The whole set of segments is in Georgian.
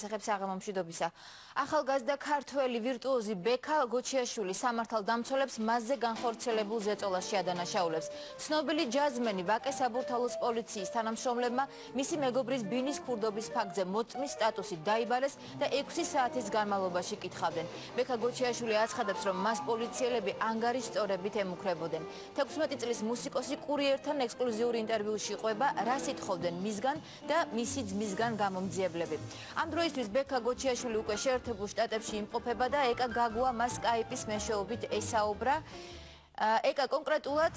ასახებს საღამო მშვიდობისა. ახალგაზრდა ქართველი ვირტუოზი ბექა გოჩიაშვილი სამართალ დამცველებს მასზე განხორციელებულ ზეწოლას შეადანაშაულებს. ცნობილი ჯაზმენი ვაკე საბურთალოს პოლიციის თანამშრომლებმა მისი მეგობრის ბინის ქურდობის ფაქტზე მოწმის სტატუსით დაიბალეს და 6 საათის განმავლობაში კითხავდნენ. ბექა გოჩიაშვილი აცხადებს, რომ მას პოლიციელები ანგარიშწორებით ემუქრებოდნენ. 16 წლის მუსიკოსი კურიერთან ექსკლუზიური ინტერვიუში ყვება, რას ითხოვდნენ მისგან და მისი ძმისგან გამომძიებლები. ამ დროისთვის ბექა გოჩიაშვილი უკვე შეერთებულ შტატებში იმყოფება და ეკა გაგუა მას სკაიპის მეშვეობით ესაუბრა. ეკა კონკრეტულად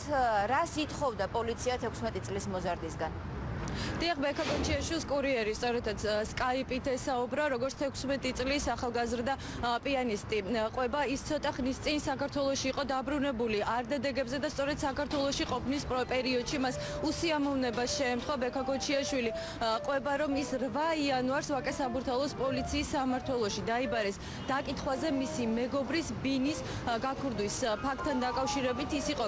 რას ითხოვდა პოლიცია 16 წლის მოზარდისგან? დიახ, ბექა გოჩიაშვილის კურიერი სწორედაც სკაიპით ესაუბრა, როგორც 16 წლის ახალგაზრდა პიანისტი. ყვება, ის ცოტა ხნის წინ საქართველოში იყო დაბრუნებული არდედეგებზე და სწორედ საქართველოში ყოფნის პერიოდში მას უსიამოვნება შეემთხვა. ბექა გოჩიაშვილი ყვება, რომ ის 8 იანვარს ვაკე საბურთალოს პოლიციის სამმართველოში დაიბარეს დაკითხვაზე მისი მეგობრის ბინის გაქურდვის ფაქტთან დაკავშირებით. ის იყო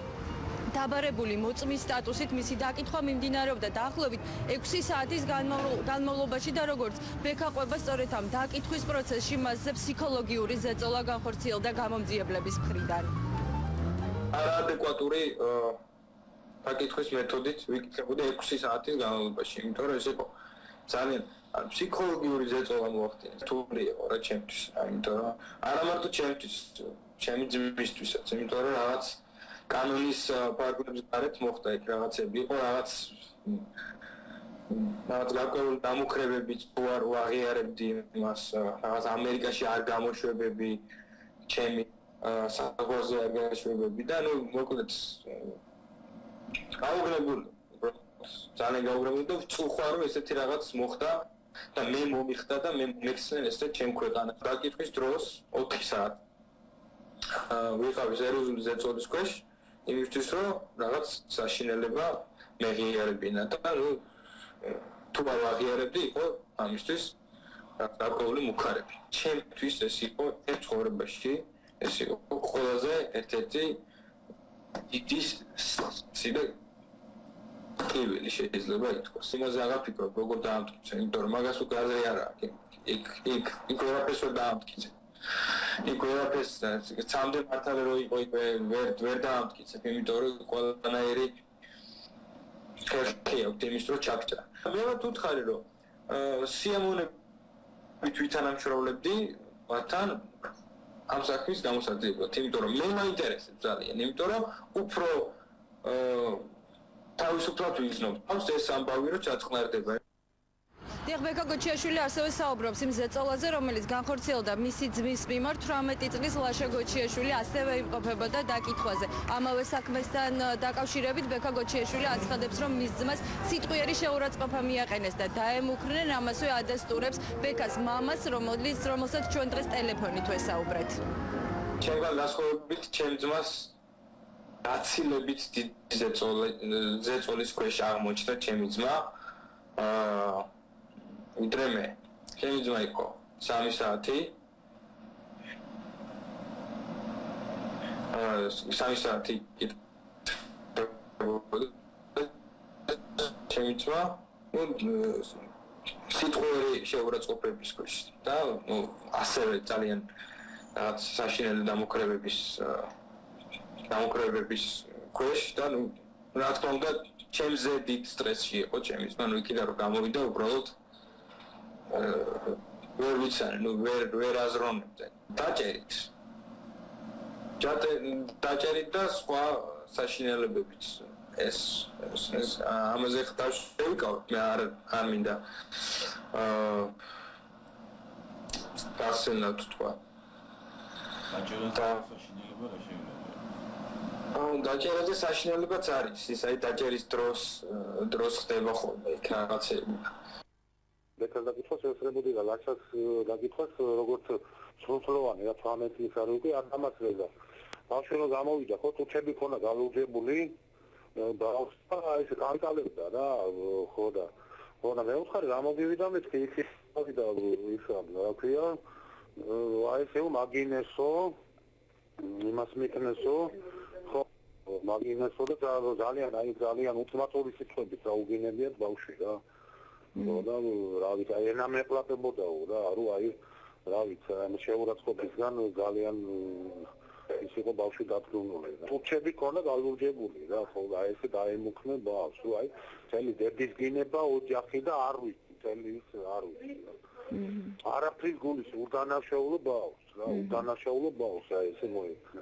დაბარებული მოწმის სტატუსით, მისი დაკითხვა მიმდინარეობდა დაახლოებით 6 საათის განმავლობაში და როგორც ბექა ყვება, სწორედ ამ დაკითხვის პროცესში მასზე ფსიქოლოგიური ზეწოლა განხორციელდა გამომძიებლების მხრიდან. არაადეკვატური დაკითხვის მეთოდით ვიკითხებოდი 6 საათის განმავლობაში, იმიტომ რომ ეს იყო ძალიან ფსიქოლოგიური ზეწოლა მოახდინა. რთული იყო რა ჩემთვის, იმიტომ რომ არა მარტო ჩემთვის, ჩემი ძმისთვისაც, იმიტომ რომ რაღაც კანონის ფარგლებს გარეთ მოხდა იქ რაღაცები, იყო რაღაც გარკვეული დამუქრებებიც თუ არ ვაღიარებდი იმას, რაღაც ამერიკაში არ გამოშვებები, ჩემი საზღვარზე არ გამოშვებები და ნუ მოკლედ გაუგრებული, ძალიან გაუგრებული და ვწუხარ რომ ესეთი რაღაც მოხდა და მე მომიხდა და მე მეხსენ ესე ჩემ ქვეყანას. დაკითხვის დროს 4 საათი ვიყავი სერიოზული ზეწოლის ქვეშ. იმისთვის რომ რაღაც საშინელება მეღიარებინა და თუ არ აღიარებდი იყო ამისთვის გარკვეული მუქარები. ჩემთვის ეს იყო ერთ ცხოვრებაში, ეს იყო ყველაზე ერთ-ერთი დიდი სიდე კივილი შეიძლება ითქვას. იმაზე აღარ ვფიქრობ, როგორ დაამტკიცე, იმიტომ რომ მაგას უკვე აზრი არ აქვს. იქ ყველაფერს ვერ დაამტკიცე. იქ ყველაფერს ცამდე მართალი რო იყო იქ ვერ დაამტკიცებ, იმიტომ რომ ყველანაირი ხერხი აქვს იმის რო ჩაგჭრა. მე ვთქვი რომ სიამოვნებით ვითანამშრომლებდი მათთან ამ საქმის გამოსაძლებლად, იმიტომ რომ მე მაინტერესებს ძალიან, იმიტომ რომ უფრო თავისუფლად ვიცნობ თავს ეს ამბავი რომ ჩაწყნარდება. დიახ, ბექა გოჩიაშვილი ასევე საუბრობს იმ ზეწოლაზე, რომელიც განხორციელდა მისი ძმის მიმართ. 18 წლის ლაშა გოჩიაშვილი ასევე იმყოფებოდა დაკითხვაზე. ამავე საქმესთან დაკავშირებით ბექა გოჩიაშვილი აცხადებს, რომ მის ძმას სიტყვიერი შეურაცხყოფა მიაყენეს და დაემუქრნენ. ამასვე ადასტურებს ბექას მამას, რომელსაც ჩვენ დღეს ტელეფონით ვესაუბრეთ. ჩემგან გასხოვებით ჩემ ძმას გაცილებით დიდი ზეწოლის ქვეშ აღმოჩნდა ჩემი ძმა. ვიდრე მე. ჩემი ძმა იყო 3 საათი. 3 საათი ჩემი ძმა სიტყვიერი შეურაცხყოფების ქვეშ და ასევე ძალიან საშინელი დამოკრებების ქვეშ და რა თქმა უნდა ჩემზე დიდ სტრესში იყო ჩემი ძმა, იქიდან რომ გამოვიდა უბრალოდ ვერ ვიცანი, ვერ აზროვნებდი. დაჭერით და სხვა საშინელებებიც ეს ამაზე ხდავს შევიკავებ, მე არ მინდა გასცენა თქვა. დაჭერაზე საშინელებაც არის, ის აი დაჭერის დროს ხდება ხოლმე იქ რაღაცები. ბექას დაკითხვას ესწრებოდი და ლაშას დაკითხვას როგორც სრულწლოვანი რა 18 წლის არ უკვე არ დამასრედა. ბავშვი რომ გამოვიდა, ხო თუჩები ქონა გალუძებული და ეს კანკალებდა რა, ხო და მე ვხარ გამოდივიდა მეთქი იქ და ისა რა ქვია, აი ესე მაგინესო იმას მეკნესო, ხო მაგინესო და ძალიან უწმაწური სიტყვებით დაუგინებიათ ბავშვი რა. და რა ვიცი, აი ენა მეყლაპებოდაო რა, რა ვიცი, შეურაცხყოფისგან ძალიან ის იყო ბავშვი დათრუნული. თუთები ქონა გალურჯებული რა, ხო, აი ესე დაემუქნე ბავშვს, აი წელი დედის გინება ოჯახი და არ ვიცი, წელი ის არ ვიცი. არაფრის გულის უდანაშაულო ბავშვს რა, უდანაშაულო ბავშვს აი ესე მოიქნა.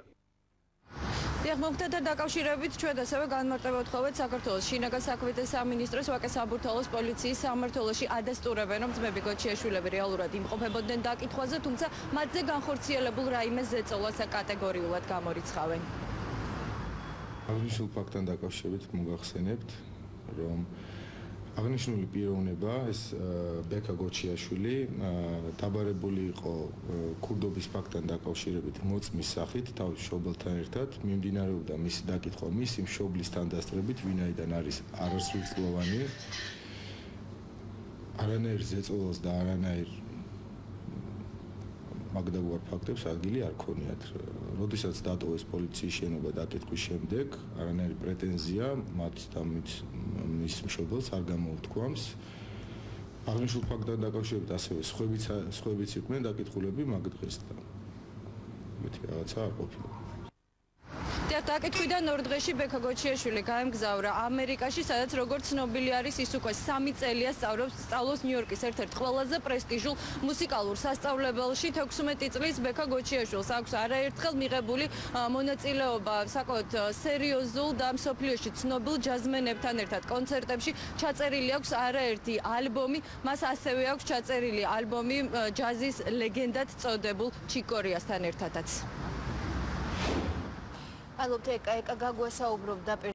დიახ, მომხდართან დაკავშირებით ჩვენ ასევე განმარტება ვთხოვეთ საქართველოს შინაგან საქმეთა სამინისტროს ვაკე საბურთალოს პოლიციის სამმართველოში ადასტურებენ, რომ ძმები გოჩიაშვილები რეალურად იმყოფებოდნენ დაკითხვაზე, თუმცა მათზე განხორციელებულ რაიმე ზეწოლას კატეგორიულად გამორიცხავენ. აღნიშნულ ფაქტთან დაკავშირებით მოგახსენებთ, რომ აღნიშნული პიროვნება ეს ბექა გოჩიაშვილი დაბარებული იყო ქურდობის ფაქტთან დაკავშირებით მოწმის სახით თავის მშობელთან ერთად მიმდინარეობდა მისი დაკითხვა მისი მშობლის თანდასწრებით ვინაიდან არის არასრულწლოვანი არანაირ ზეწოლას და არანაირ მაგდაგვარ ფაქტებს ადგილი არ ქონიათ. როდესაც დატოვეს პოლიციის შენობა დაკითხვის შემდეგ, არანაირი პრეტენზია მათ და მის მშობელს არ გამოუთქვამს. აღნიშნულ ფაქტთან დაკავშირებით ასევე სხვებიც იყვნენ დაკითხულები მაგ დღეს და მეთქი რაღაცა არ ყოფილა. დაკითხვიდან 2 დღეში ბექა გოჩიაშვილი გაემგზავრა ამერიკაში, სადაც როგორც ცნობილი არის, ის უკვე 3 წელია სწავლობს ნიუ-იორკის ერთ-ერთ ყველაზე პრესტიჟულ მუსიკალურ სასწავლებელში. 16 წლის ბექა გოჩიაშვილს აქვს არაერთხელ მიღებული მონაწილეობა საკმაოდ სერიოზულ და მსოფლიოში ცნობილ ჯაზმენებთან ერთად კონცერტებში. ჩაწერილი აქვს არაერთი ალბომი, მას ასევე აქვს ჩაწერილი ალბომი ჯაზის ლეგენდად წოდებულ ჩიკ კორიასთან ერთადაც. მადლობთ ეკა გაგვესაუბრობდა